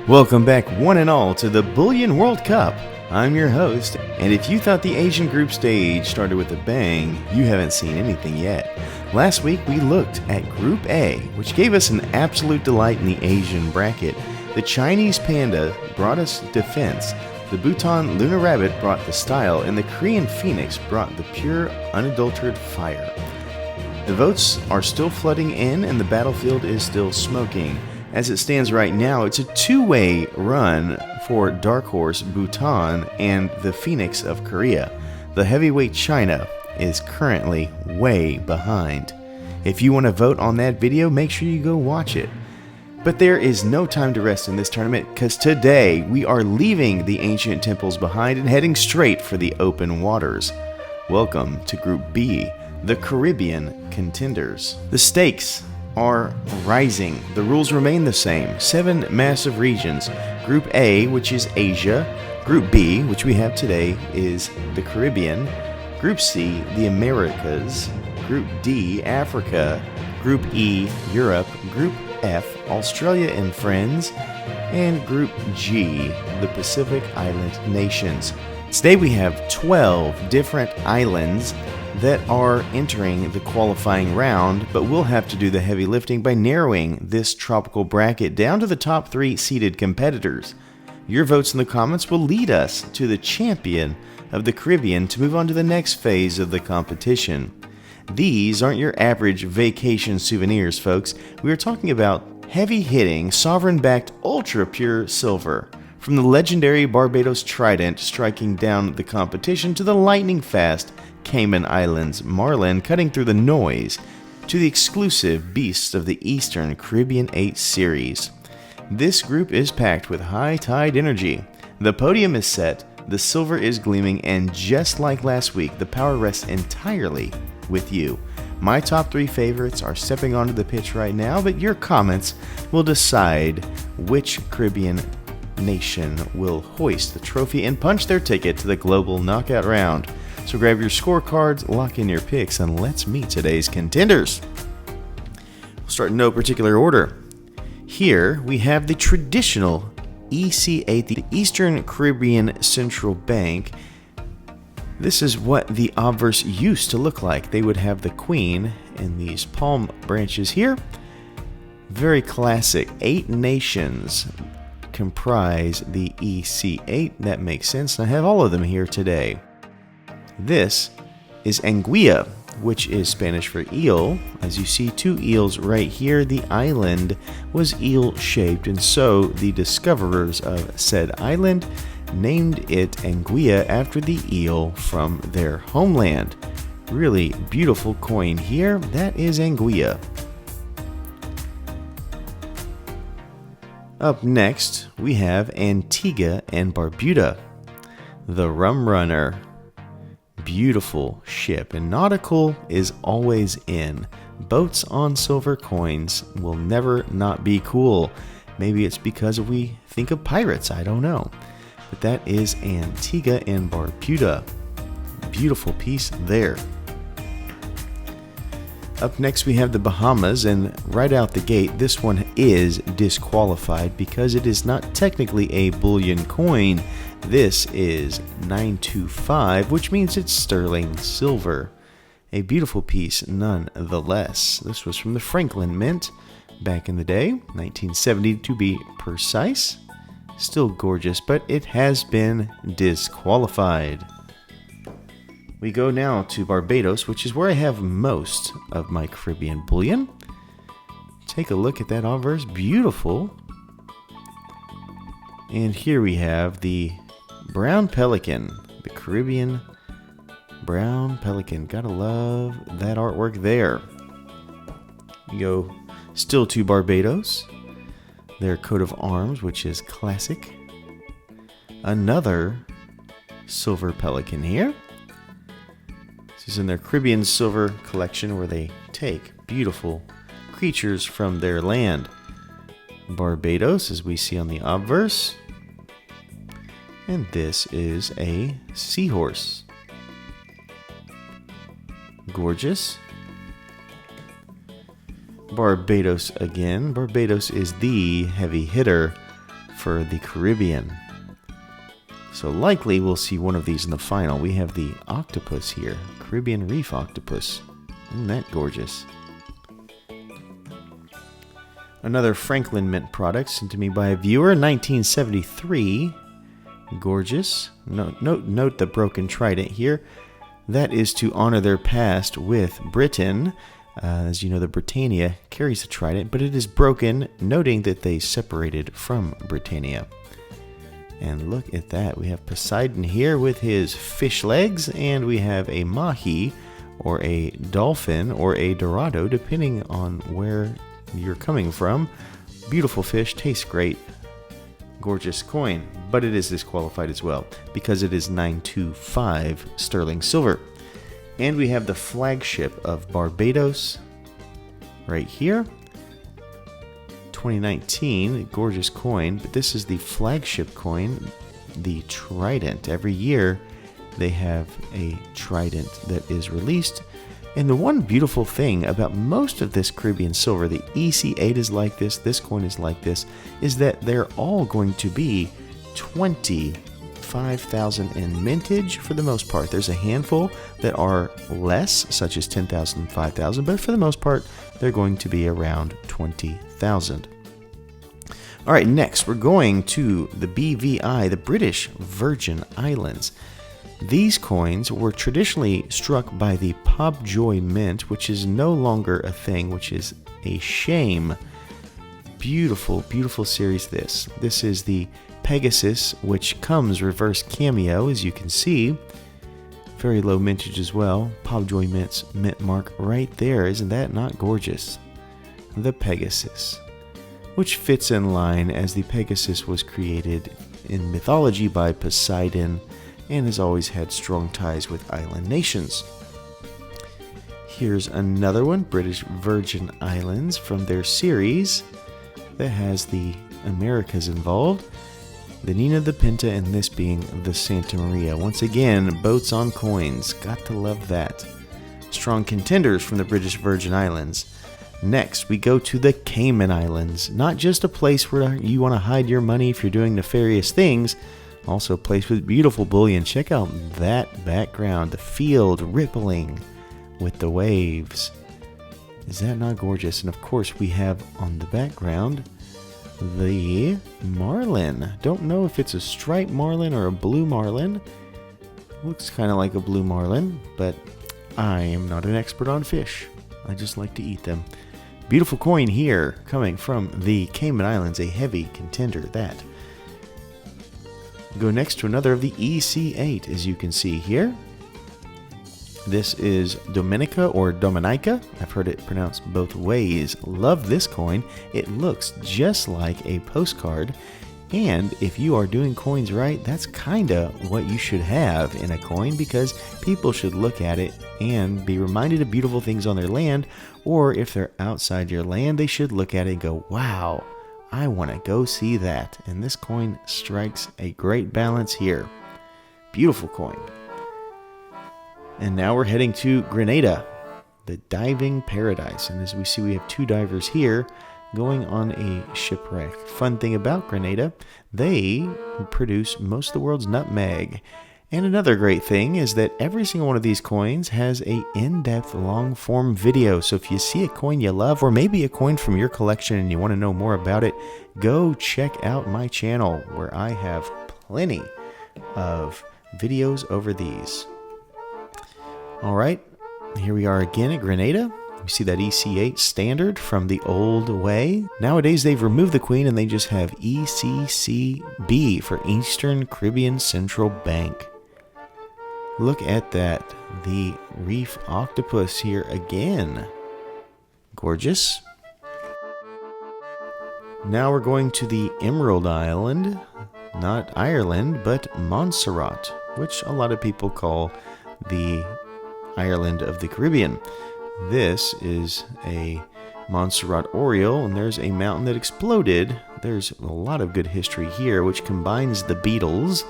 Welcome back one and all to the Bullion World Cup. I'm your host, and if you thought the Asian group stage started with a bang, you haven't seen anything yet. Last week we looked at Group A, which gave us an absolute delight in the Asian bracket. The Chinese Panda brought us defense, the Bhutan Lunar Rabbit brought the style, and the Korean Phoenix brought the pure, unadulterated fire. The votes are still flooding in, and the battlefield is still smoking. As it stands right now, it's a two-way run for Dark Horse Bhutan and the Phoenix of Korea. The heavyweight China is currently way behind. If you want to vote on that video, make sure you go watch it. But there is no time to rest in this tournament, because today we are leaving the ancient temples behind and heading straight for the open waters. Welcome to Group B, the Caribbean contenders. The stakes are rising. The rules remain the same. 7 massive regions. Group A, which is Asia. Group B, which we have today, is the Caribbean. Group C, the Americas. Group D, Africa. Group E, Europe. Group F, Australia and friends. And Group G, the Pacific Island nations. Today we have 12 different islands that are entering the qualifying round, but we'll have to do the heavy lifting by narrowing this tropical bracket down to the top 3 seeded competitors. Your votes in the comments will lead us to the champion of the Caribbean to move on to the next phase of the competition. These aren't your average vacation souvenirs, folks. We are talking about heavy-hitting, sovereign-backed, ultra-pure silver. From the legendary Barbados Trident striking down the competition to the lightning-fast Cayman Islands Marlin cutting through the noise, to the exclusive beasts of the Eastern Caribbean 8 series. This group is packed with high tide energy. The podium is set, the silver is gleaming, and just like last week, the power rests entirely with you. My top 3 favorites are stepping onto the pitch right now, but your comments will decide which Caribbean nation will hoist the trophy and punch their ticket to the global knockout round. So grab your scorecards, lock in your picks, and let's meet today's contenders. We'll start in no particular order. Here we have the traditional EC8, the Eastern Caribbean Central Bank. This is what the obverse used to look like. They would have the queen and these palm branches here. Very classic. 8 nations comprise the EC8. That makes sense. I have all of them here today. This is Anguilla, which is Spanish for eel. As you see, 2 eels right here. The island was eel-shaped, and so the discoverers of said island named it Anguilla after the eel from their homeland. Really beautiful coin here. That is Anguilla. Up next, we have Antigua and Barbuda, the Rum Runner. Beautiful ship, and nautical is always in. Boats on silver coins will never not be cool. Maybe it's because we think of pirates, I don't know. But that is Antigua and Barbuda. Beautiful piece there. Up next we have the Bahamas, and right out the gate this one is disqualified because it is not technically a bullion coin. This is 925, which means it's sterling silver. A beautiful piece nonetheless. This was from the Franklin Mint back in the day, 1970 to be precise. Still gorgeous, but it has been disqualified. We go now to Barbados, which is where I have most of my Caribbean bullion. Take a look at that obverse, beautiful. And here we have the Brown Pelican, the Caribbean Brown Pelican. Gotta love that artwork there. We go still to Barbados. Their coat of arms, which is classic. Another silver pelican here. This is in their Caribbean Silver collection where they take beautiful creatures from their land. Barbados, as we see on the obverse. And this is a seahorse. Gorgeous. Barbados again. Barbados is the heavy hitter for the Caribbean. So likely we'll see one of these in the final. We have the octopus here, Caribbean reef octopus. Isn't that gorgeous? Another Franklin Mint product sent to me by a viewer, 1973. Gorgeous. Note the broken trident here. That is to honor their past with Britain. As you know, the Britannia carries a trident, but it is broken, noting that they separated from Britannia. And look at that. We have Poseidon here with his fish legs, and we have a mahi, or a dolphin, or a dorado, depending on where you're coming from. Beautiful fish, tastes great. Gorgeous coin, but it is disqualified as well because it is 925 sterling silver. And we have the flagship of Barbados right here. 2019, gorgeous coin, but this is the flagship coin, the trident. Every year they have a trident that is released. And the one beautiful thing about most of this Caribbean silver, the EC8 is like this coin is like this, is that they're all going to be 25,000 in mintage for the most part. There's a handful that are less, such as 10,000, 5,000, but for the most part, they're going to be around 20,000. All right, next we're going to the BVI, the British Virgin Islands. These coins were traditionally struck by the Pobjoy Mint, which is no longer a thing, which is a shame. Beautiful, beautiful series this. This is the Pegasus, which comes reverse cameo, as you can see. Very low mintage as well. Pobjoy Mint's mint mark right there. Isn't that not gorgeous? The Pegasus, which fits in line as the Pegasus was created in mythology by Poseidon, and has always had strong ties with island nations. Here's another one, British Virgin Islands, from their series that has the Americas involved. The Nina, the Pinta, and this being the Santa Maria. Once again, boats on coins. Got to love that. Strong contenders from the British Virgin Islands. Next, we go to the Cayman Islands. Not just a place where you want to hide your money if you're doing nefarious things, also a place with beautiful bullion. Check out that background, the field rippling with the waves. Is that not gorgeous? And of course we have on the background the marlin. Don't know if it's a striped marlin or a blue marlin. Looks kind of like a blue marlin, but I am not an expert on fish. I just like to eat them. Beautiful coin here coming from the Cayman Islands, a heavy contender that. Go next to another of the EC8, as you can see here. This is Dominica or Dominica. I've heard it pronounced both ways. Love this coin. It looks just like a postcard. And if you are doing coins right, that's kind of what you should have in a coin, because people should look at it and be reminded of beautiful things on their land. Or if they're outside your land, they should look at it and go, wow, I want to go see that. And this coin strikes a great balance here. Beautiful coin. And now we're heading to Grenada, the diving paradise. And as we see, we have two divers here going on a shipwreck. Fun thing about Grenada, they produce most of the world's nutmeg. And another great thing is that every single one of these coins has a in-depth long-form video. So if you see a coin you love, or maybe a coin from your collection and you want to know more about it, go check out my channel where I have plenty of videos over these. All right, here we are again at Grenada. You see that EC8 standard from the old way. Nowadays, they've removed the Queen and they just have ECCB for Eastern Caribbean Central Bank. Look at that. The reef octopus here again. Gorgeous. Now we're going to the Emerald Island. Not Ireland, but Montserrat, which a lot of people call the Ireland of the Caribbean. This is a Montserrat Oriole, and there's a mountain that exploded. There's a lot of good history here, which combines the Beatles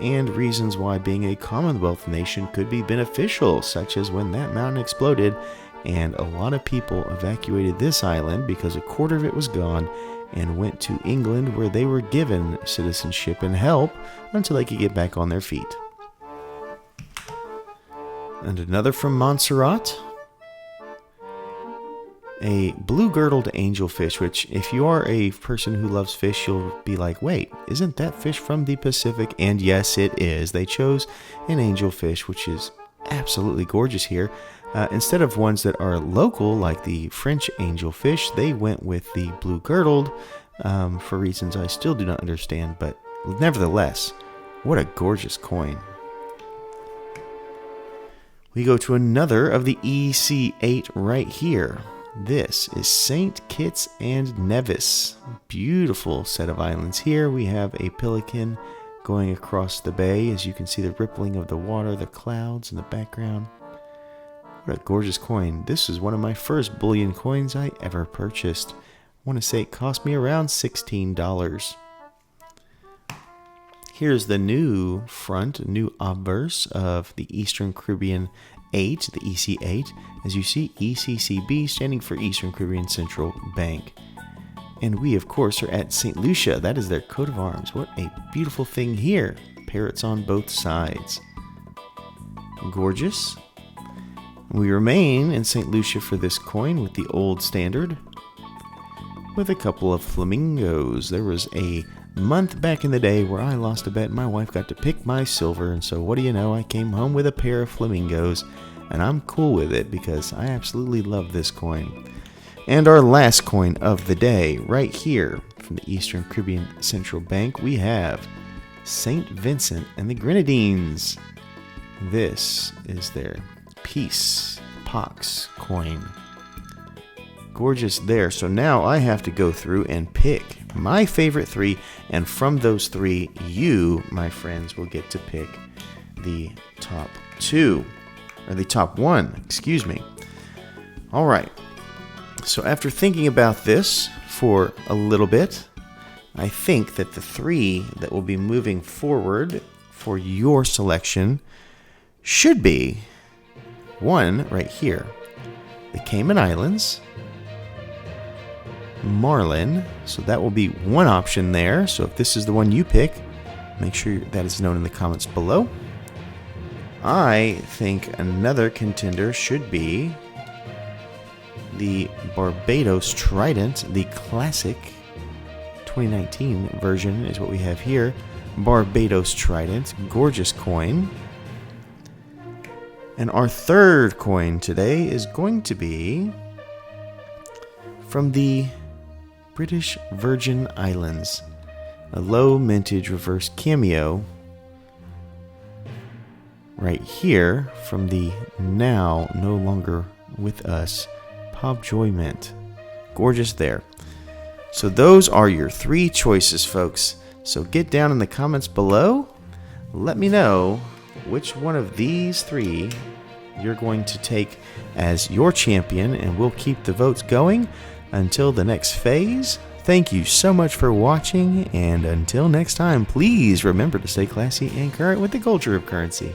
and reasons why being a Commonwealth nation could be beneficial, such as when that mountain exploded and a lot of people evacuated this island because a quarter of it was gone and went to England, where they were given citizenship and help until they could get back on their feet. And another from Montserrat, a blue-girdled angelfish, which if you are a person who loves fish, you'll be like, wait, isn't that fish from the Pacific? And yes, it is. They chose an angelfish, which is absolutely gorgeous here. Instead of ones that are local, like the French angelfish, they went with the blue-girdled for reasons I still do not understand, but nevertheless, what a gorgeous coin. We go to another of the EC8 right here. This is St. Kitts and Nevis. Beautiful set of islands here. We have a pelican going across the bay. As you can see, the rippling of the water, the clouds in the background. What a gorgeous coin. This is one of my first bullion coins I ever purchased. I want to say it cost me around $16. Here's the new front, new obverse of the Eastern Caribbean 8, the EC8. As you see, ECCB standing for Eastern Caribbean Central Bank. And we, of course, are at St. Lucia. That is their coat of arms. What a beautiful thing here. Parrots on both sides. Gorgeous. We remain in St. Lucia for this coin with the old standard, with a couple of flamingos. There was a month back in the day where I lost a bet and my wife got to pick my silver, and so what do you know, I came home with a pair of flamingos, and I'm cool with it because I absolutely love this coin. And our last coin of the day, right here from the Eastern Caribbean Central Bank, we have St. Vincent and the Grenadines. This is their Peace Pox coin. Gorgeous there. So now I have to go through and pick my favorite three, and from those three, you, my friends, will get to pick the top two, or the top one, excuse me. All right. So after thinking about this for a little bit, I think that the three that will be moving forward for your selection should be one right here, the Cayman Islands, Marlin. So that will be one option there. So if this is the one you pick, make sure that is known in the comments below. I think another contender should be the Barbados Trident, the classic 2019 version is what we have here. Barbados Trident, gorgeous coin. And our third coin today is going to be from the British Virgin Islands, a low mintage reverse cameo right here from the now no longer with us Pobjoy Mint. Gorgeous there. So those are your three choices, folks. So get down in the comments below. Let me know which one of these three you're going to take as your champion, and we'll keep the votes going until the next phase. Thank you so much for watching, and until next time, please remember to stay classy and current with the culture of currency.